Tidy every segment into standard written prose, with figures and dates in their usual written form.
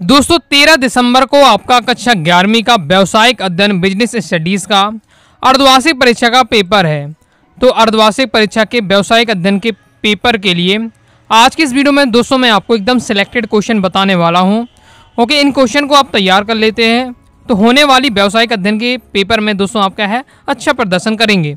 दोस्तों 13 दिसंबर को आपका कक्षा 11वीं का व्यावसायिक अध्ययन बिजनेस स्टडीज़ का अर्धवार्षिक परीक्षा का पेपर है। तो अर्धवार्षिक परीक्षा के व्यावसायिक अध्ययन के पेपर के लिए आज की इस वीडियो में दोस्तों मैं आपको एकदम सिलेक्टेड क्वेश्चन बताने वाला हूं। ओके, इन क्वेश्चन को आप तैयार कर लेते हैं तो होने वाली व्यावसायिक अध्ययन के पेपर में दोस्तों आप क्या है अच्छा प्रदर्शन करेंगे।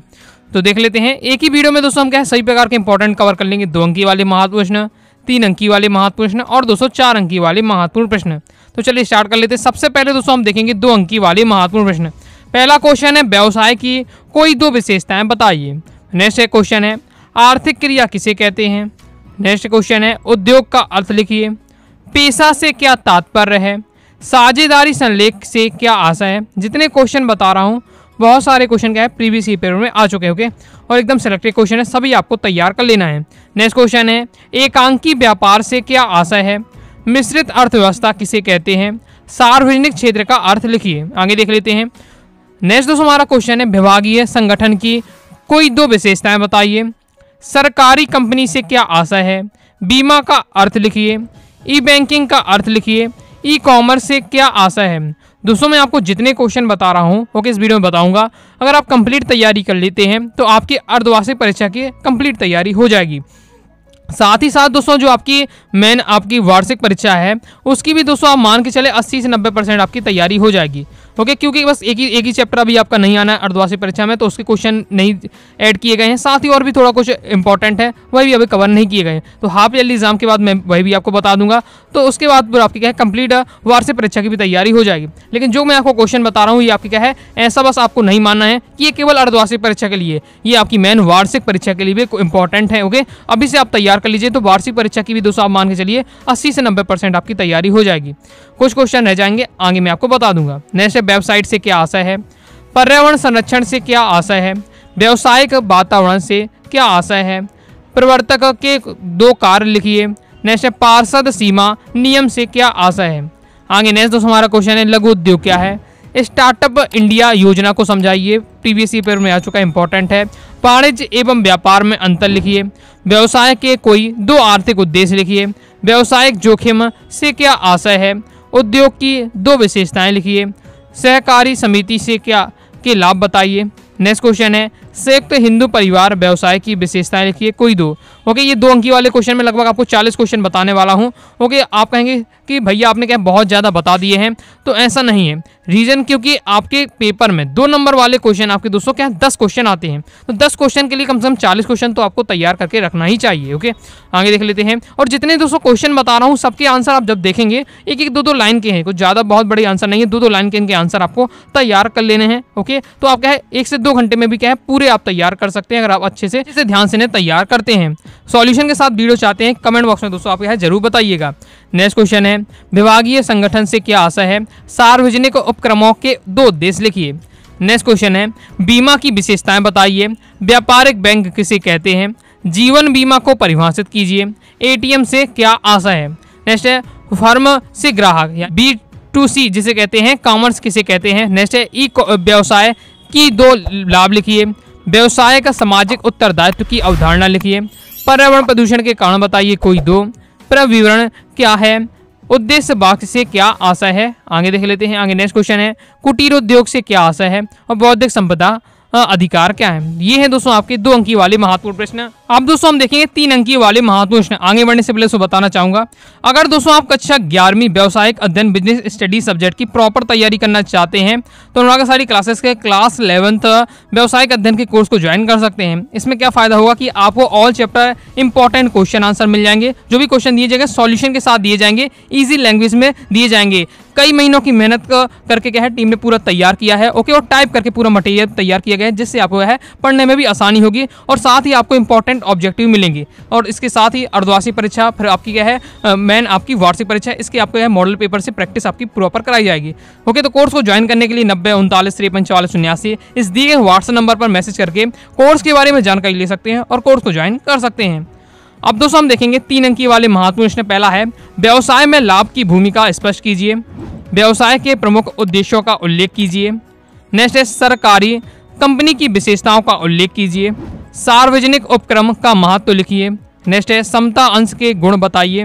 तो देख लेते हैं, एक ही वीडियो में दोस्तों हम क्या है सही प्रकार के इंपॉर्टेंट कवर कर लेंगे। 2 अंकी वाले महत्वपूर्ण प्रश्न, 3 अंकी वाले महत्वपूर्ण प्रश्न और दोस्तों 4 अंकी वाले महत्वपूर्ण प्रश्न। तो चलिए स्टार्ट कर लेते हैं। सबसे पहले दोस्तों हम देखेंगे 2 अंकी वाले महत्वपूर्ण प्रश्न। पहला क्वेश्चन है व्यवसाय की कोई 2 विशेषताएं बताइए। नेक्स्ट क्वेश्चन है आर्थिक क्रिया किसे कहते हैं। नेक्स्ट क्वेश्चन है उद्योग का अर्थ लिखिए। पेशा से क्या तात्पर्य है। साझेदारी संलेख से क्या आशय है। जितने क्वेश्चन बता रहा हूँ बहुत सारे क्वेश्चन क्या है प्रीवियस ईयर पेपर में आ चुके हैं। ओके, और एकदम सिलेक्टेड क्वेश्चन है, सभी आपको तैयार कर लेना है। नेक्स्ट क्वेश्चन है एकांकी व्यापार से क्या आशय है। मिश्रित अर्थव्यवस्था किसे कहते हैं। सार्वजनिक क्षेत्र का अर्थ लिखिए। आगे देख लेते हैं। नेक्स्ट दोस्तों हमारा क्वेश्चन है विभागीय संगठन की कोई 2 विशेषताएं बताइए। सरकारी कंपनी से क्या आशय है। बीमा का अर्थ लिखिए। ई बैंकिंग का अर्थ लिखिए। ई कॉमर्स से क्या आशय है। दोस्तों मैं आपको जितने क्वेश्चन बता रहा हूँ ओके इस वीडियो में बताऊंगा। अगर आप कंप्लीट तैयारी कर लेते हैं तो आपकी अर्धवार्षिक परीक्षा की कंप्लीट तैयारी हो जाएगी। साथ ही साथ दोस्तों जो आपकी मेन आपकी वार्षिक परीक्षा है उसकी भी दोस्तों आप मान के चले 80 से 90% आपकी तैयारी हो जाएगी। ओके, क्योंकि बस एक ही चैप्टर अभी आपका नहीं आना है अर्धवार्षिक परीक्षा में, तो उसके क्वेश्चन नहीं ऐड किए गए हैं। साथ ही और भी थोड़ा कुछ इंपॉर्टेंट है वही भी अभी कवर नहीं किए गए हैं। तो हाफ ईयरली एग्जाम के बाद मैं वही भी आपको बता दूंगा। तो उसके बाद फिर आपकी क्या है कंप्लीट वार्षिक परीक्षा की भी तैयारी हो जाएगी। लेकिन जो मैं आपको क्वेश्चन बता रहा हूँ ये आपकी क्या है ऐसा बस आपको नहीं मानना है कि ये केवल अर्धवार्षिक परीक्षा के लिए, ये आपकी मेन वार्षिक परीक्षा के लिए भी इंपॉर्टेंट है। ओके, अभी से आप तैयार कर लीजिए तो वार्षिक परीक्षा की भी दोस्तों आप मान के चलिए 80 से 90% आपकी तैयारी हो जाएगी। कुछ क्वेश्चन रह जाएंगे आगे मैं आपको बता दूंगा। नेक्स्ट वेबसाइट से क्या आशय है। पर्यावरण संरक्षण से क्या आशय है। व्यावसायिक वातावरण से क्या आशय है। प्रवर्तक के 2 कार्य लिखिए। नेक्स्ट पार्षद सीमा नियम से क्या आशय है। आगे नेक्स्ट दोस्तों हमारा क्वेश्चन है लघु उद्योग क्या है। स्टार्टअप इंडिया योजना को समझाइए, प्रीवियस ईयर में आ चुका इंपॉर्टेंट है। वाणिज्य एवं व्यापार में अंतर लिखिए। व्यवसाय के कोई 2 आर्थिक उद्देश्य लिखिए। व्यावसायिक जोखिम से क्या आशय है। उद्योग की 2 विशेषताएं लिखिए। सहकारी समिति से क्या के लाभ बताइए। नेक्स्ट क्वेश्चन है संयुक्त हिंदू परिवार व्यवसाय की विशेषताएं लिखिए कोई 2। ओके, ये 2 अंकी वाले क्वेश्चन में लगभग आपको 40 क्वेश्चन बताने वाला हूं। ओके, आप कहेंगे कि भैया आपने क्या बहुत ज़्यादा बता दिए हैं, तो ऐसा नहीं है। रीज़न क्योंकि आपके पेपर में 2 नंबर वाले क्वेश्चन आपके दोस्तों क्या 10 क्वेश्चन आते हैं, तो 10 क्वेश्चन के लिए कम से कम 40 क्वेश्चन तो आपको तैयार करके रखना ही चाहिए। ओके, आगे देख लेते हैं। और जितने दोस्तों क्वेश्चन बता रहा हूँ सबके आंसर आप जब देखेंगे 1-1, 2-2 लाइन के हैं, कुछ ज़्यादा बहुत बड़े आंसर नहीं है, 2-2 लाइन के इनके आंसर आपको तैयार कर लेने हैं। ओके, तो आप क्या है 1 से 2 घंटे में भी क्या है पूरे आप तैयार कर सकते हैं अगर आप अच्छे से ध्यान से तैयार करते हैं। सॉल्यूशन के साथ वीडियो चाहते हैं कमेंट बॉक्स में दोस्तों आप यह जरूर बताइएगा। नेक्स्ट क्वेश्चन है विभागीय संगठन से क्या आशय है। सार्वजनिक उपक्रमों के 2 उद्देश्य लिखिए। नेक्स्ट क्वेश्चन है बीमा की विशेषताएं बताइए। व्यापारिक बैंक किसे कहते हैं। जीवन बीमा को परिभाषित कीजिए। एटीएम से क्या आशय है। नेक्स्ट है फर्म से ग्राहक या B2C जिसे कहते हैं कॉमर्स किसे कहते हैं। नेक्स्ट है ई व्यवसाय की 2 लाभ लिखिए। व्यवसाय का सामाजिक उत्तरदायित्व की अवधारणा लिखिए। पर्यावरण प्रदूषण के कारण बताइए कोई 2। प्रविवरण क्या है। उद्देश्य वाक्य से क्या आशय है। आगे देख लेते हैं। आगे नेक्स्ट क्वेश्चन है कुटीर उद्योग से क्या आशय है और बौद्धिक संपदा अधिकार क्या है। ये है दोस्तों आपके 2 अंकी वाले महत्वपूर्ण प्रश्न। अब दोस्तों हम देखेंगे 3 अंकी वाले महत्वपूर्ण प्रश्न। आगे बढ़ने से पहले बताना चाहूंगा अगर दोस्तों आप कक्षा 11वीं व्यावसायिक अध्ययन बिजनेस स्टडी सब्जेक्ट की प्रॉपर तैयारी करना चाहते हैं तो अनुराग सारी क्लासेस के क्लास 11th व्यावसायिक अध्ययन के कोर्स को ज्वाइन कर सकते हैं। इसमें क्या फायदा होगा कि आपको all chapter important question answer मिल जाएंगे। जो भी क्वेश्चन दिए जाएंगे सॉल्यूशन के साथ दिए जाएंगे, ईजी लैंग्वेज में दिए जाएंगे। कई महीनों की मेहनत करके क्या है टीम ने पूरा तैयार किया है। ओके, और टाइप करके पूरा मटेरियल तैयार किया गया है जिससे आपको है पढ़ने में भी आसानी होगी और साथ ही आपको इंपॉर्टेंट ऑब्जेक्टिव मिलेंगे। और इसके साथ ही अर्धवार्षिक परीक्षा फिर आपकी क्या है मेन आपकी वार्षिक परीक्षा, इसके आपको है मॉडल पेपर से प्रैक्टिस आपकी प्रॉपर कराई जाएगी। ओके, तो कोर्स को ज्वाइन करने के लिए 90 39 53 44 89 इस दिए गए व्हाट्सएप नंबर पर मैसेज करके कोर्स के बारे में जानकारी ले सकते हैं और कोर्स को ज्वाइन कर सकते हैं। अब दोस्तों हम देखेंगे 3 अंकी वाले महत्वपूर्ण प्रश्न। पहला है व्यवसाय में लाभ की भूमिका स्पष्ट कीजिए। व्यवसाय के प्रमुख उद्देश्यों का उल्लेख कीजिए। नेक्स्ट है सरकारी कंपनी की विशेषताओं का उल्लेख कीजिए। सार्वजनिक उपक्रम का महत्व लिखिए। नेक्स्ट है समता अंश के गुण बताइए।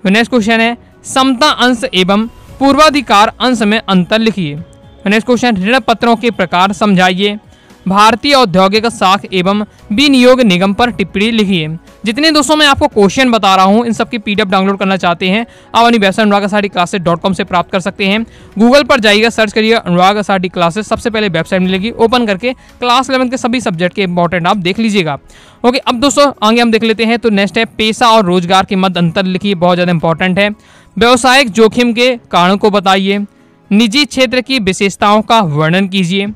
नेक्स्ट क्वेश्चन है समता अंश एवं पूर्वाधिकार अंश में अंतर लिखिए। नेक्स्ट क्वेश्चन, ऋण पत्रों के प्रकार समझाइए। भारतीय औद्योगिक साख एवं विनियोग निगम पर टिप्पणी लिखिए। जितने दोस्तों मैं आपको क्वेश्चन बता रहा हूं इन सबकी पीडीएफ डाउनलोड करना चाहते हैं आप अपनी वेबसाइट अनुराग से प्राप्त कर सकते हैं। गूगल पर जाइएगा, सर्च करिए अनुराग क्लासेस, सबसे पहले वेबसाइट मिलेगी, ओपन करके क्लास 11 के सभी सब्जेक्ट के इंपॉर्टेंट आप देख लीजिएगा। ओके, अब दोस्तों आगे हम देख लेते हैं। तो नेक्स्ट है पेशा और रोजगार के मध्य अंतर लिखिए, बहुत ज़्यादा इंपॉर्टेंट है। व्यवसायिक जोखिम के कारणों को बताइए। निजी क्षेत्र की विशेषताओं का वर्णन कीजिए।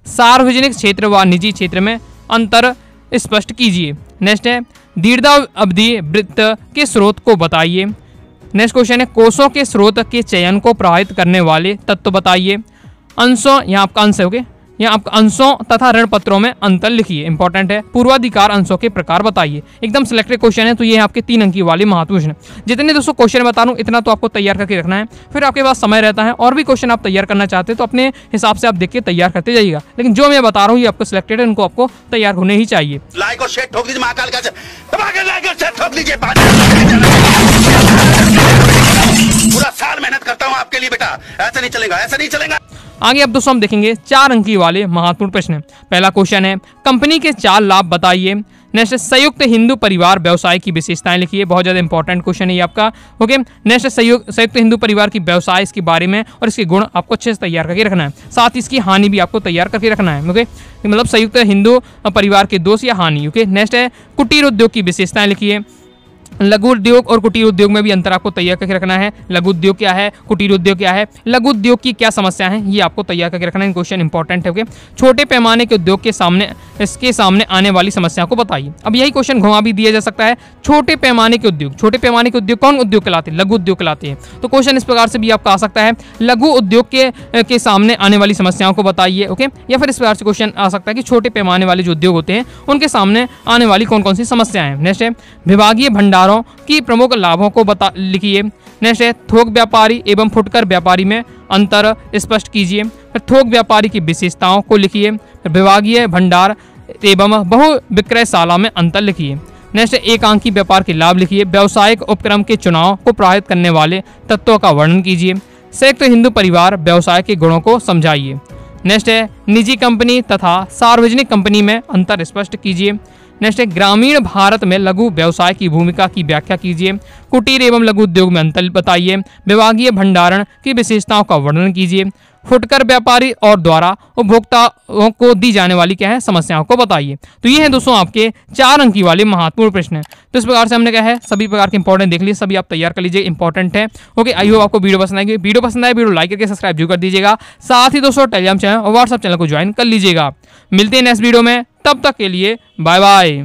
सार्वजनिक क्षेत्र व निजी क्षेत्र में अंतर स्पष्ट कीजिए। नेक्स्ट है दीर्घावधि वित्त के स्रोत को बताइए। नेक्स्ट क्वेश्चन है कोषों के स्रोत के चयन को प्रभावित करने वाले तत्व बताइए। अंशों, यहाँ आपका अंश है, ओके, यहाँ आपका अंशों तथा ऋण पत्रों में अंतर लिखिए, इंपॉर्टेंट है। पूर्वाधिकार अंशों के प्रकार बताइए। एकदम सिलेक्टेड क्वेश्चन है, तो ये आपके 3 अंक वाले महत्वपूर्ण है। जितने दोस्तों क्वेश्चन बता रहा हूँ इतना तो आपको तैयार करके रखना है, फिर आपके पास समय रहता है और भी क्वेश्चन आप तैयार करना चाहते हैं तो अपने हिसाब से आप देख के तैयार करते जाइएगा। लेकिन जो मैं बता रहा हूँ ये आपको सिलेक्टेड है, इनको आपको तैयार होने ही चाहिए। लाइक और शेयर ठोक दीजिए, महाकाल का लाइक और शेयर ठोक दीजिए। पूरा साल मेहनत करता हूँ आपके लिए बेटा, ऐसा नहीं चलेगा, ऐसा नहीं चलेगा। आगे अब दोस्तों हम देखेंगे 4 अंकी वाले महत्वपूर्ण प्रश्न। पहला क्वेश्चन है कंपनी के 4 लाभ बताइए। नेक्स्ट संयुक्त हिंदू परिवार व्यवसाय की विशेषताएं लिखिए, बहुत ज़्यादा इंपॉर्टेंट क्वेश्चन है ये आपका। ओके, नेक्स्ट संयुक्त हिंदू परिवार की व्यवसाय, इसके बारे में और इसके गुण आपको अच्छे से तैयार करके रखना है, साथ ही इसकी हानि भी आपको तैयार करके रखना है। ओके, मतलब संयुक्त हिंदू परिवार के दोष या हानि। ओके, नेक्स्ट है कुटीर उद्योग की विशेषताएं लिखिए। लघु उद्योग और कुटीर उद्योग में भी अंतर आपको तैयार करके रखना है। लघु उद्योग क्या है, कुटीर उद्योग क्या है, लघु उद्योग की क्या समस्या है, ये आपको तैयार करके रखना है। क्वेश्चन इंपॉर्टेंट है। ओके, छोटे पैमाने के उद्योग के सामने इसके सामने आने वाली समस्या को बताइए। अब यही क्वेश्चन घुमा भी दिया जा सकता है। छोटे पैमाने के उद्योग, छोटे पैमाने के उद्योग कौन उद्योग कहलाते हैं? लघु उद्योग कहलाते हैं। तो क्वेश्चन इस प्रकार से भी आपका आ सकता है, लघु उद्योग के सामने आने वाली समस्याओं को बताइए। ओके, या फिर इस प्रकार से क्वेश्चन आ सकता है कि छोटे पैमाने वाले जो उद्योग होते हैं उनके सामने आने वाली कौन कौन सी समस्याएं हैं। नेक्स्ट है विभागीय भंडारों की प्रमुख लाभों को लिखिए। नेक्स्ट है थोक व्यापारी एवं फुटकर व्यापारी में अंतर स्पष्ट कीजिए। फिर थोक व्यापारी की विशेषताओं को लिखिए। विभागीय भंडार एवं बहु विक्रयशाला में अंतर लिखिए। नेक्स्ट है एकांकी व्यापार के लाभ लिखिए। व्यावसायिक उपक्रम के चुनाव को प्रभावित करने वाले तत्वों का वर्णन कीजिए। संयुक्त हिंदू परिवार व्यवसाय के गुणों को समझाइए। नेक्स्ट है निजी कंपनी तथा सार्वजनिक कंपनी में अंतर स्पष्ट कीजिए। नेक्स्ट है ग्रामीण भारत में लघु व्यवसाय की भूमिका की व्याख्या कीजिए। कुटीर एवं लघु उद्योग में अंतर बताइए। विभागीय भंडारण की विशेषताओं का वर्णन कीजिए। फुटकर व्यापारी और द्वारा उपभोक्ताओं को दी जाने वाली क्या है समस्याओं को बताइए। तो ये है दोस्तों आपके 4 अंकी वाले महत्वपूर्ण प्रश्न। तो इस प्रकार से हमने क्या है सभी प्रकार के इंपॉर्टेंट देख लिए, सभी आप तैयार कर लीजिए, इंपॉर्टेंट है। ओके, आई होप आपको वीडियो पसंद आएगी। वीडियो पसंद आए वीडियो लाइक करके सब्सक्राइब जरूर कर दीजिएगा। साथ ही दोस्तों टेलीग्राम चैनल और व्हाट्सएप चैनल को ज्वाइन कर लीजिएगा। मिलते हैं नेक्स्ट वीडियो में, तब तक के लिए बाय बाय।